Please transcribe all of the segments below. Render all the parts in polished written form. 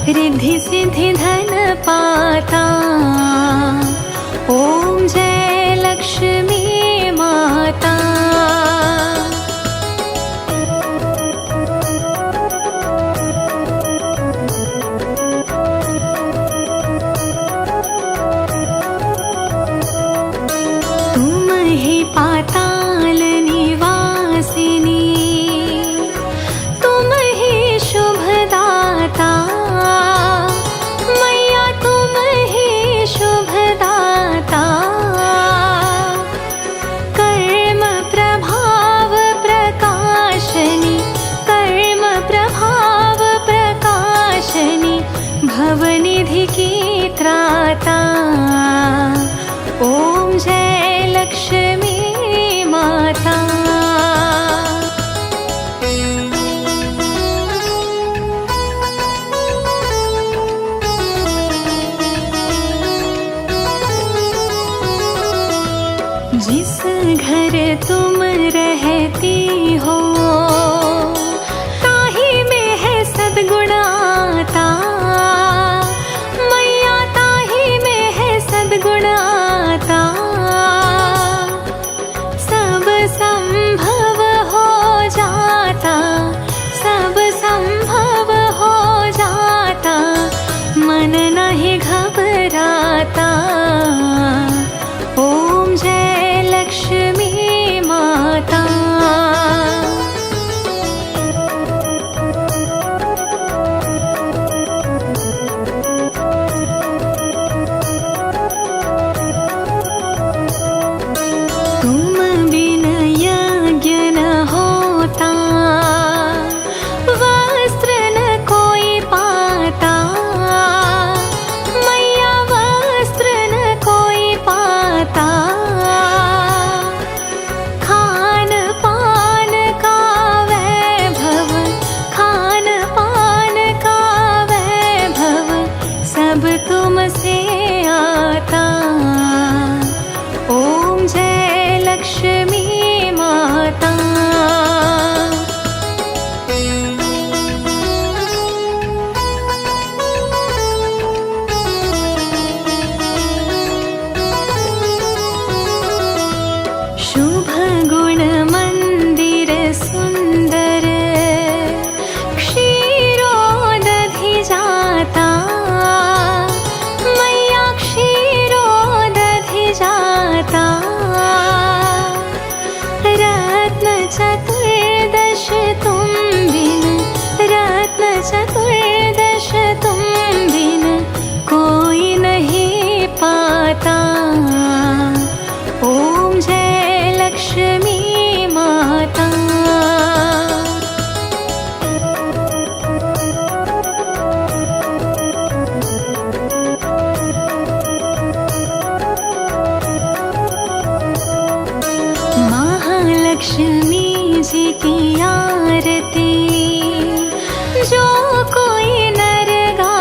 रिद्धि सिद्धि धन पाता। ओम जय लक्ष्मी माता। तुम ही पाताल निवासिनी, तुम ही शुभदाता। मैया तुम ही शुभदाता। कर्म प्रभाव प्रकाशनी, कर्म प्रभाव प्रकाशनी, भवनिधि की त्राता। ओम जय लक्ष्मी माता। जिस घर तुम रहती हो, ताही में है सद्गुण आता। मैया ताही में है सद्गुण आता। सब संभव हो जाता, सब संभव हो जाता, मन नहीं घबराता। ओम जय लक्ष्मी माता। तुम बिन यज्ञ न होता, वस्त्र न कोई पाता। मैया वस्त्र न कोई पाता। खान पान का वैभव, खान पान का वैभव, सब तुमसे आता। ओम जय लक्ष्मी माता। शुभ गुण मंदिर सुंदर, क्षीरोदधि जाता। मैया क्षीरोदधि जाता। रत्न चतुर्दश तुम बिन, रत्न चतुर्दश तुम बिन, कोई नहीं पाता। ओम जय लक्ष्मी माता। महालक्ष्मी जी की आरती जो कोई नर गा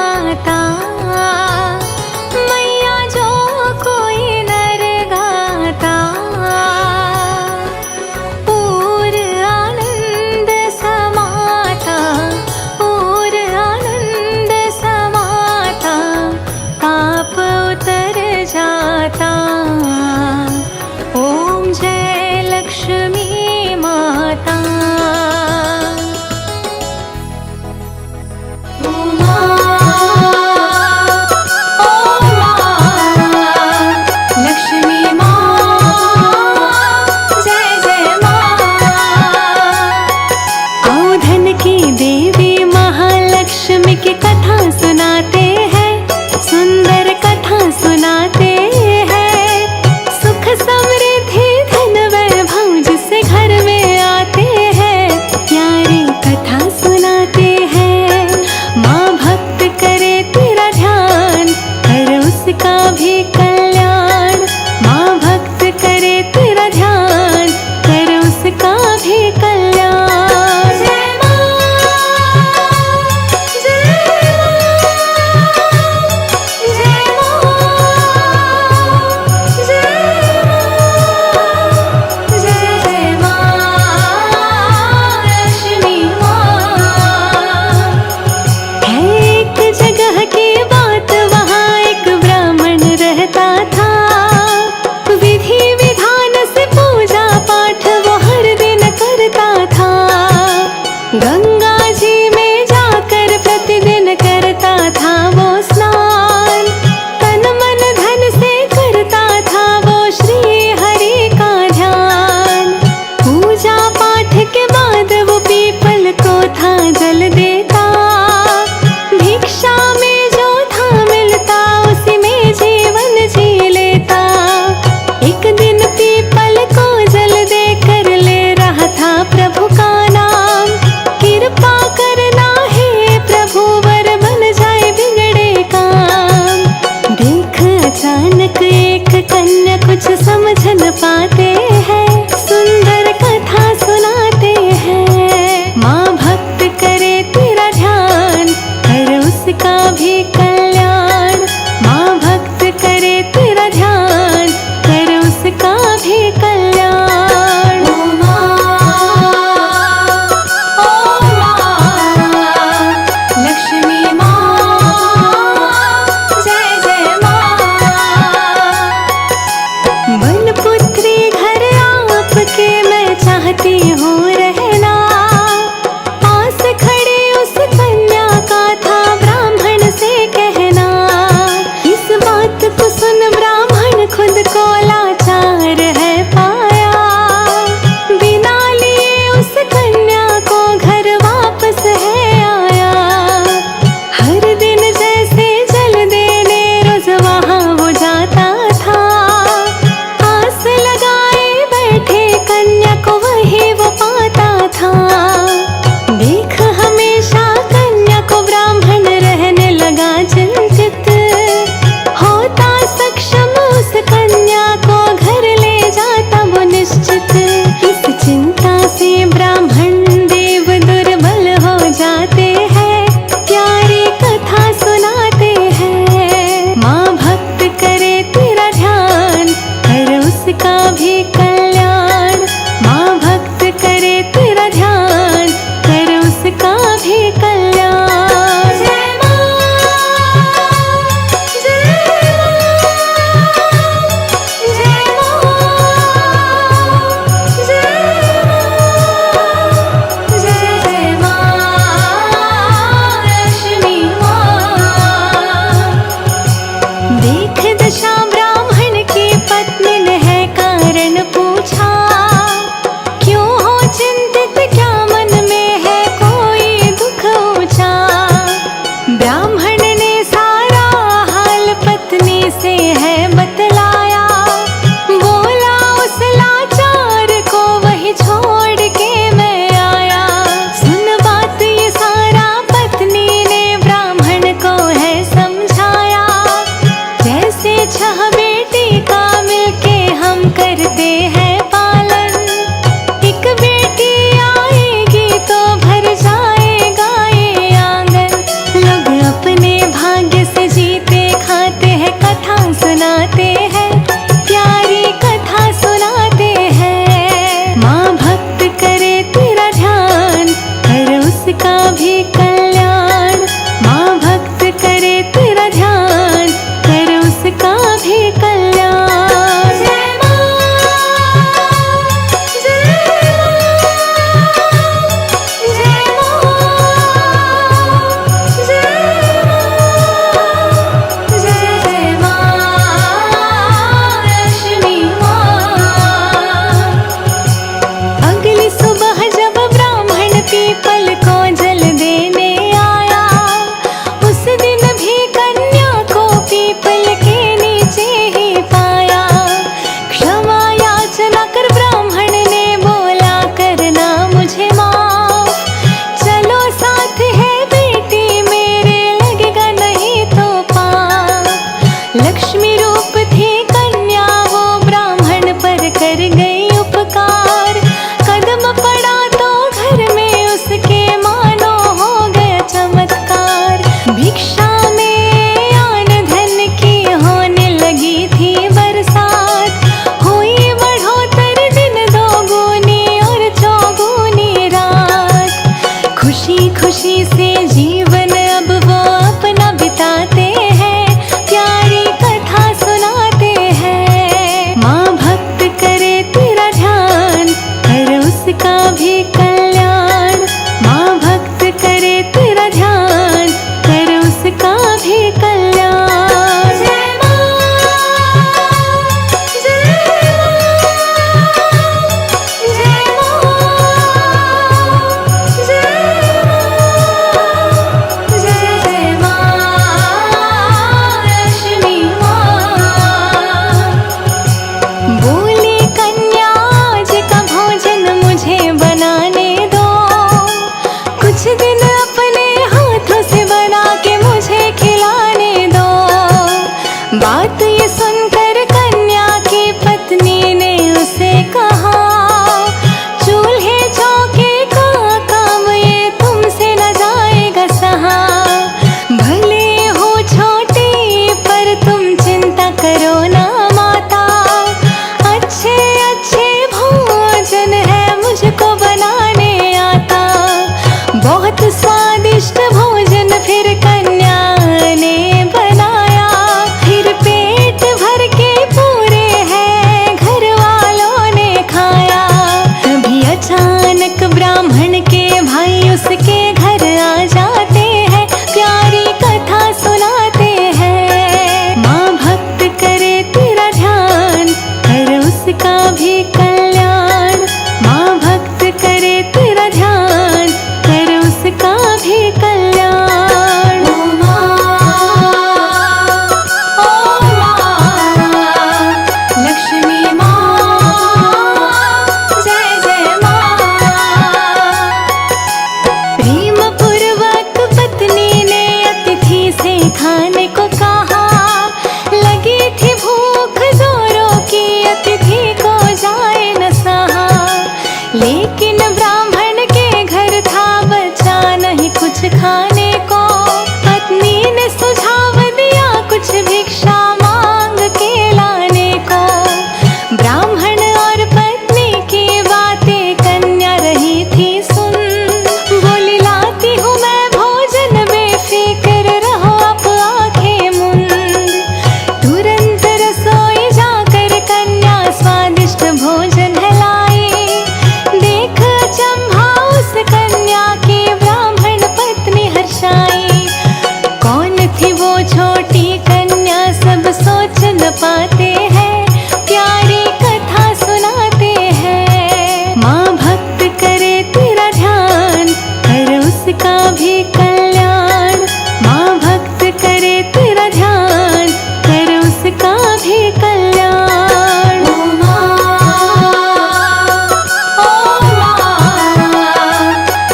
पाते हैं, प्यारी कथा सुनाते हैं। माँ भक्त करे तेरा ध्यान, कर उसका भी कल्याण। माँ भक्त करे तेरा ध्यान, कर उसका भी कल्याण। ओ माँ,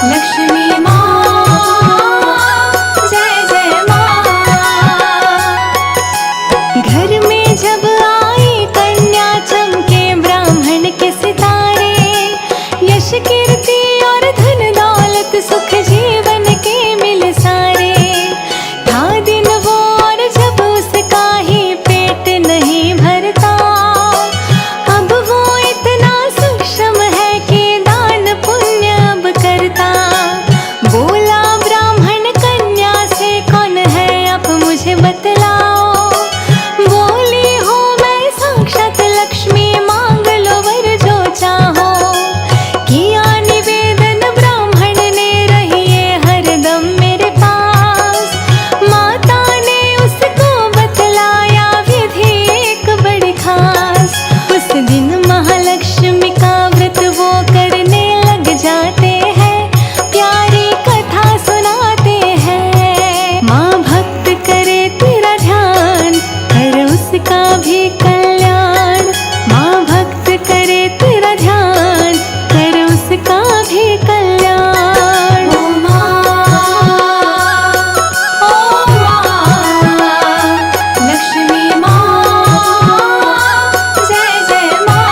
लक्ष्मी माँ, जय जय माँ। घर में जब आई कन्या चमके ब्राह्मण के सितारे, यश कीर्ति और धन दौलत सुख जीवन के मिल सारे। था दिन वो और जब उसका ही पेट नहीं भरता, अब वो इतना सक्षम है कि दान पुण्य अब करता। बोला ब्राह्मण कन्या से, कौन है आप मुझे बतलाओ। बोली हूँ मैं साक्षात लक्ष्मी, मांग लो वर जो चाहो। किया निवेदन ब्राह्मण ने, रहिए हरदम मेरे पास। माता ने उसको बतलाया विधि एक बड़ी खास। उस दिन महालक्ष्मी का व्रत वो करने लग जाते हैं, प्यारी कथा सुनाते हैं। माँ भक्त करे तेरा ध्यान, कर उसका भी कल्याण। माँ भक्त करे तेरा ध्यान, कर उसका भी कल्याण। ओ माँ, लक्ष्मी माँ, जय जय माँ।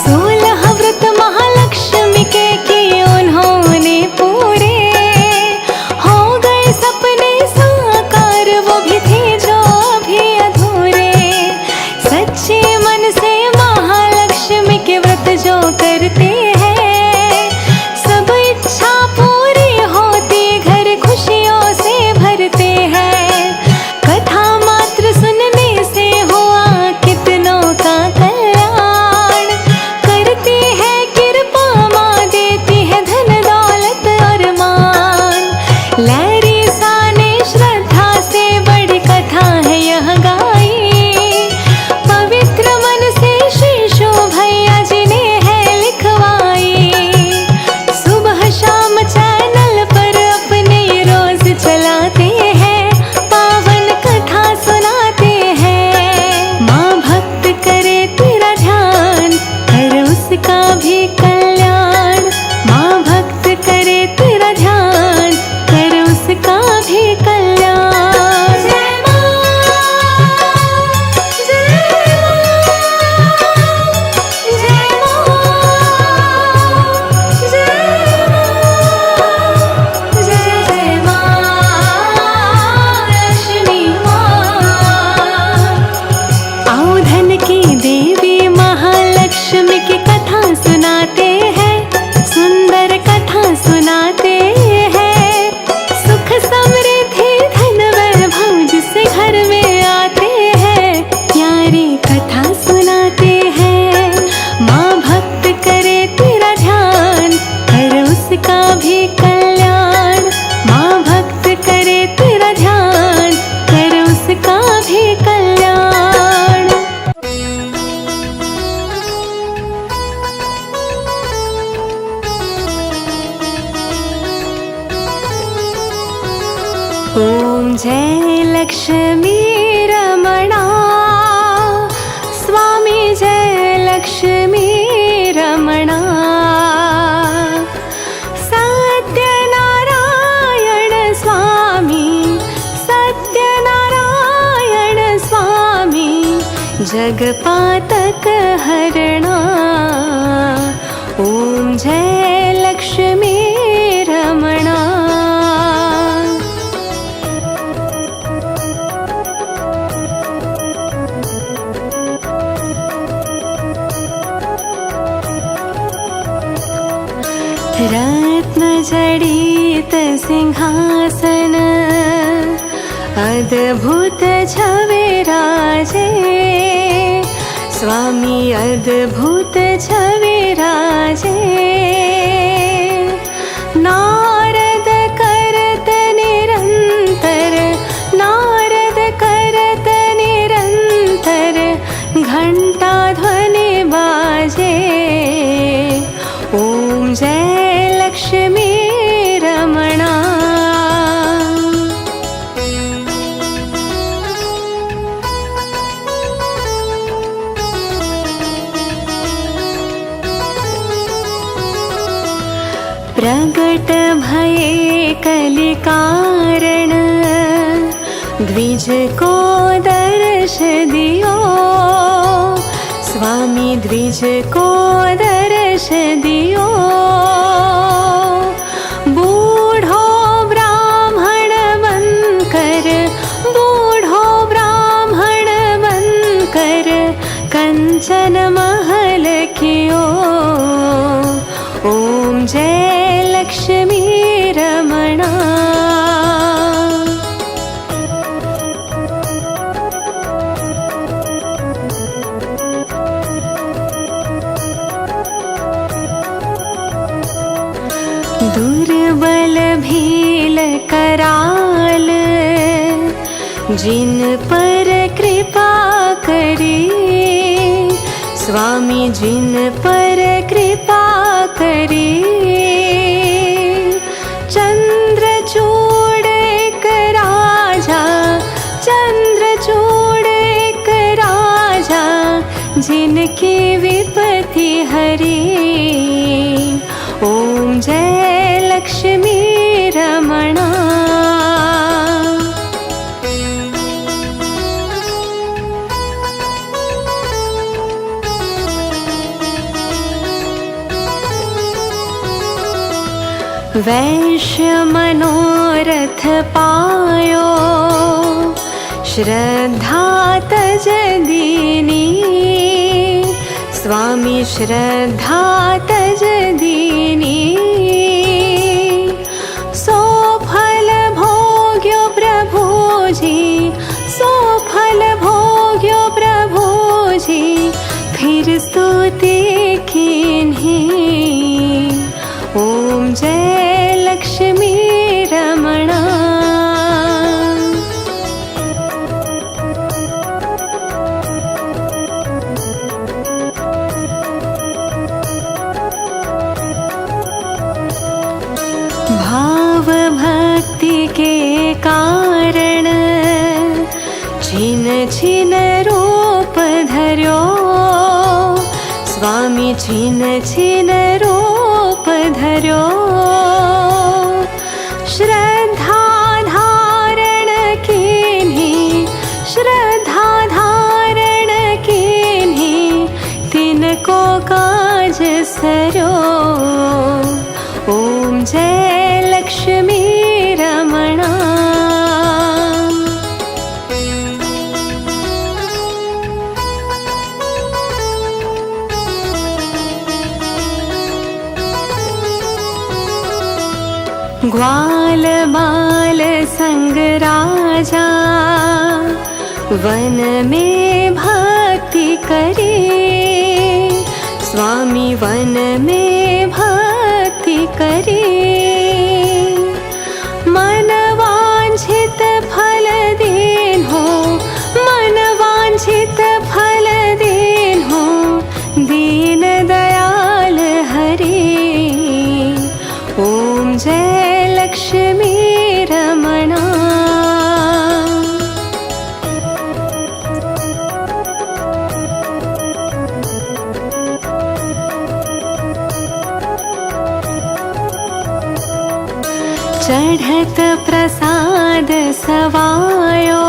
16 व्रत महालक्ष्मी के किए उन्होंने पूरे, हो गए सपने साकार वो भी थे जो अभी अधूरे। सच्चे मन से महालक्ष्मी के व्रत जो करते हैं, सब इच्छा पूरी होती, घर खुशियों से भरते हैं। कथा मात्र सुनने से हुआ कितनों का कल्याण। करती है कृपा माँ, देती है धन दौलत और मान। लहरी साने श्रद्धा से बड़ी कथा है यह गाई। पवित्र मन से शीशो भैया जी ने है लिखवाई। सुबह शाम चैनल पर अपने रोज चलाते हैं, पावन कथा सुनाते हैं। माँ भक्त करे तेरा ध्यान, कर उसका भी कल्याण। माँ भक्त करे तेरा ध्यान, कर उसका भी कल्याण। जय माँ, जय माँ, जय माँ, जय जय माँ, लक्ष्मी माँ। आओ धन की देवी महालक्ष्मी की कथा सुनाते हैं, सुंदर कथा सुनाते हैं। सुख समृद्धि धन वैभव जिस घर में आते हैं, प्यारी कथा सुनाते हैं। माँ भक्त करे तेरा ध्यान, कर उसका भी कल्याण। माँ भक्त करे तेरा ध्यान, कर उसका भी कल्याण। ओम जय लक्ष्मी रमणा, स्वामी जय लक्ष्मी रमणा। सत्यनारायण स्वामी, सत्यनारायण स्वामी, जगपातक हरणा। ओम जय लक्ष्मी रमणा। रत्नजडित सिंहासन, अद्भुत छवि राजे। स्वामी अद्भुत छवि राजे। नारद करत निरंतर, नारद करत कारण द्विज को दर्श दियो। स्वामी द्विज को दर्श दियो। बूढ़ो ब्राह्मण बनकर, बूढ़ो ब्राह्मण बनकर कंचन महल कियो। ओम जय लक्ष्मी रमणा। दुर्बल भील कराल जिन पर कृपा करी। स्वामी जिन पर कृपा करी। चंद्रचूड़ एक राजा, चंद्रचूड़ एक राजा जिनकी विपत्ति हरी। ओम जय लक्ष्मी रमणा। वैश्य मनोरथ पायो, श्रद्धा तज दीनी। स्वामी श्रद्धा तज दीनी। सो फल भोग्यो प्रभुजी, सो फल भोग्यो प्रभुजी फिर स्तुति कीन्ही। ओम जय लक्ष्मी रमणा। भाव भक्ति के कारण छिन छिन रूप धर्यो। स्वामी छिन छिन रूप धर्यो। श्रद्धा धारण कीन्ही, श्रद्धा धारण कीन्ही तिनको काज सर्यो। ओम जय लक्ष्मी रमणा। ग्वाल बाल संग राजा वन में भक्ति करे। स्वामी वन में भक्ति करे। मन वांछित फल देन हो, मन वांछित फल देन हो दीन दयाल हरे। ओम जय लक्ष्मी रमणा। चढ़त प्रसाद सवायो,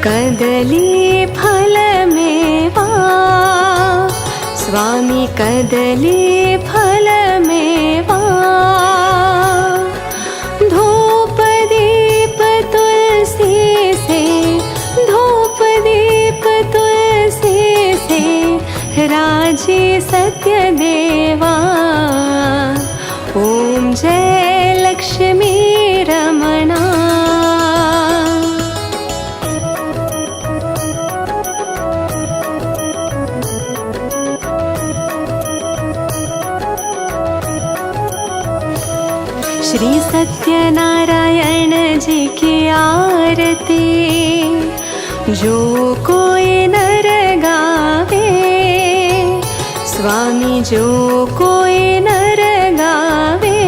कदली फल मेवा। स्वामी कदली फल मेवा। धूप दीप तुलसी से, धूप दीप तुलसी से राजी सत्य देवा। ओम जय लक्ष्मी रमणा। श्री सत्यनारायण जी की आरती जो कोई नर गावे। स्वामी जो कोई नर गावे।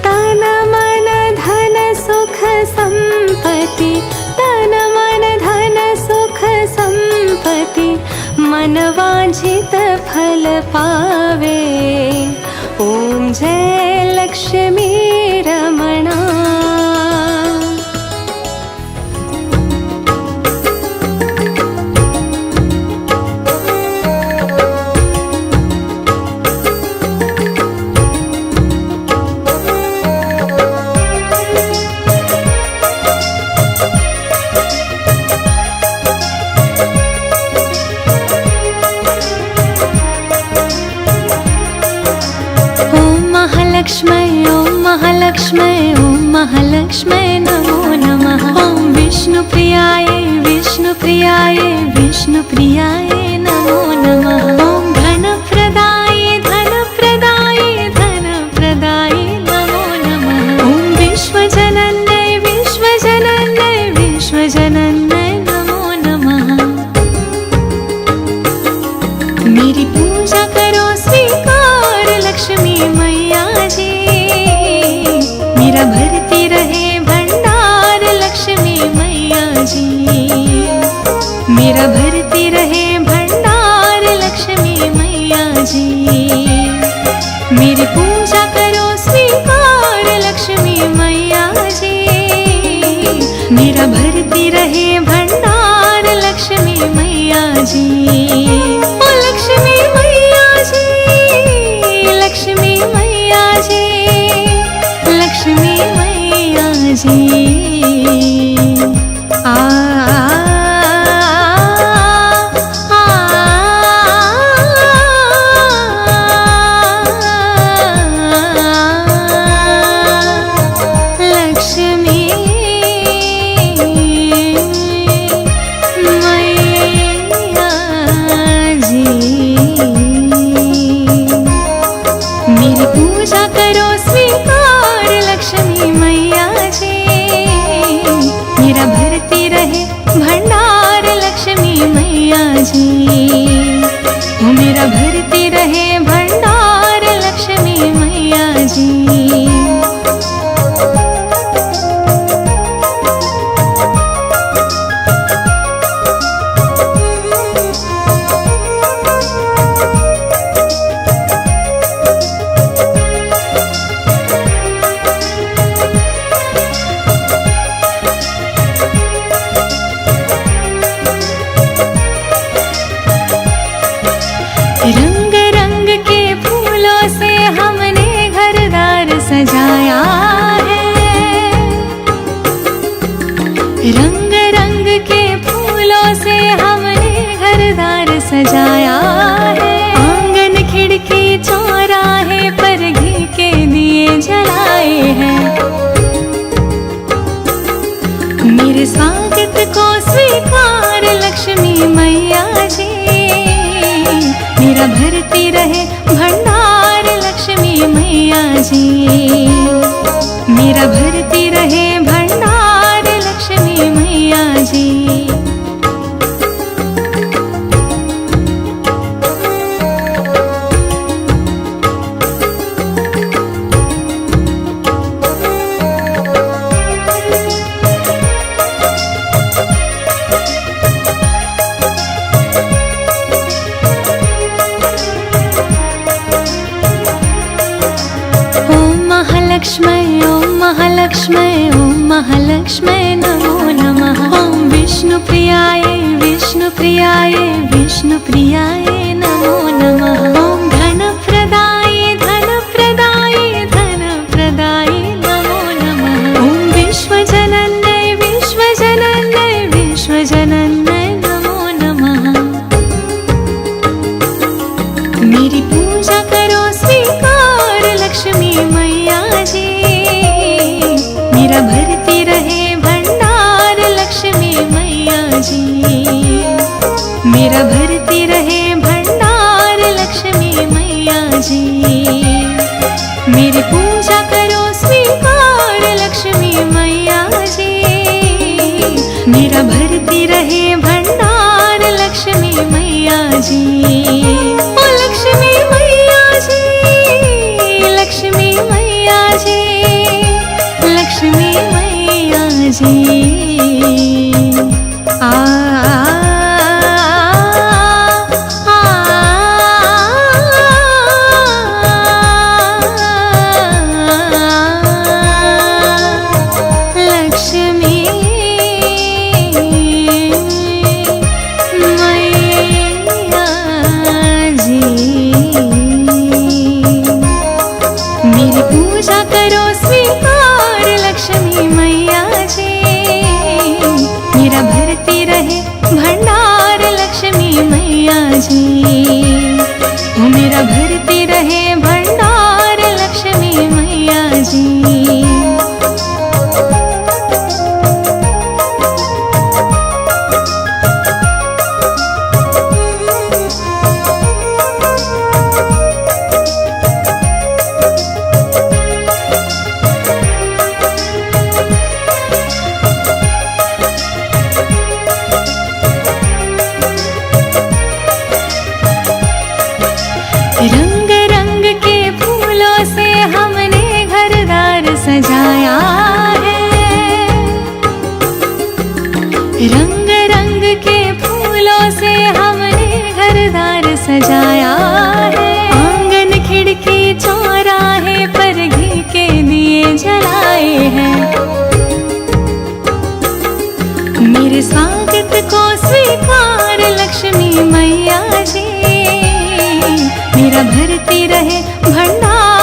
तन मन धन सुख संपत्ति, तन मन धन सुख संपत्ति मन वांछित फल पावे। ओम जय लक्ष्मी महालक्ष्मै ॐ महालक्ष्मै नमो नमः। ॐ विष्णुप्रियाय विष्णुप्रियाय विष्णुप्रियाय नमो नमः। ॐ धनप्रदाय धनप्रदाय धनप्रदाय नमो नमः। ॐ विश्वजनन्यै विश्वजनन्यै विश्वजनन्यै नमो नमः। मेरी पूजा करो स्वीकार लक्ष्मी मैया जी, मेरा भरती रहे भंडार लक्ष्मी मैया जी, मेरा भरती रहे भंडार लक्ष्मी मैया जी। मेरी पूजा करो स्वीकार लक्ष्मी मैया जी, मेरा भरती रहे भंडार लक्ष्मी मैया जी। ओ लक्ष्मी मैया जी, लक्ष्मी मैया जी, लक्ष्मी मैया जी। मेरी पूजा करो स्वीकार लक्ष्मी मैया जी, मेरा भरती रहे भंडार लक्ष्मी मैया जी। वो मेरा भरती रहे भंडार लक्ष्मी मैया जी। रंग रंग के फूलों से हमने घरदार सजाया है, रंग रंग के फूलों से हमने घरदार सजाया है। आंगन खिड़की चौराहे पर घी के दिए जलाए हैं। मेरे स्वागत को स्वीकार लक्ष्मी मैया जी, मेरा भरती रहे भंडार लक्ष्मी मैया जी, मेरा भरती रहे भंडार लक्ष्मी मैया जी। महालक्ष्मै ॐ महालक्ष्मै ॐ महालक्ष्मै नमो नमः। ॐ विष्णुप्रियाय विष्णुप्रियाय विष्णुप्रियाय नमो नमः। ॐ धनप्रदाय धनप्रदाय धनप्रदाय नमो नमः। ॐ विश्वजनन्यै विश्वजनन्यै विश्वजनन्यै नमो नमः। मेरी पूजा करो स्वीकार लक्ष्मी मैया जी, मेरा भरती रहे भंडार लक्ष्मी मैया जी, मेरा भरती रहे भंडार लक्ष्मी मैया जी। मेरी पूजा करो स्वीकार लक्ष्मी मैया जी, मेरा भरती रहे भंडार लक्ष्मी मैया जी। ओ लक्ष्मी मैया जी, लक्ष्मी मैया जी, लक्ष्मी मैया जी। लक्ष्मी मैया जी, मेरी पूजा करो स्वीकार लक्ष्मी मैया जी, मेरा भरती रहे भंडार लक्ष्मी मैया जी। वो मेरा भरती रहे भंडार लक्ष्मी मैया जी। सजाया है। आंगन खिड़की चौराहे पर घी के दिए जलाए हैं। मेरे स्वागत को स्वीकार लक्ष्मी मैया जी, मेरा भरती रहे भंडार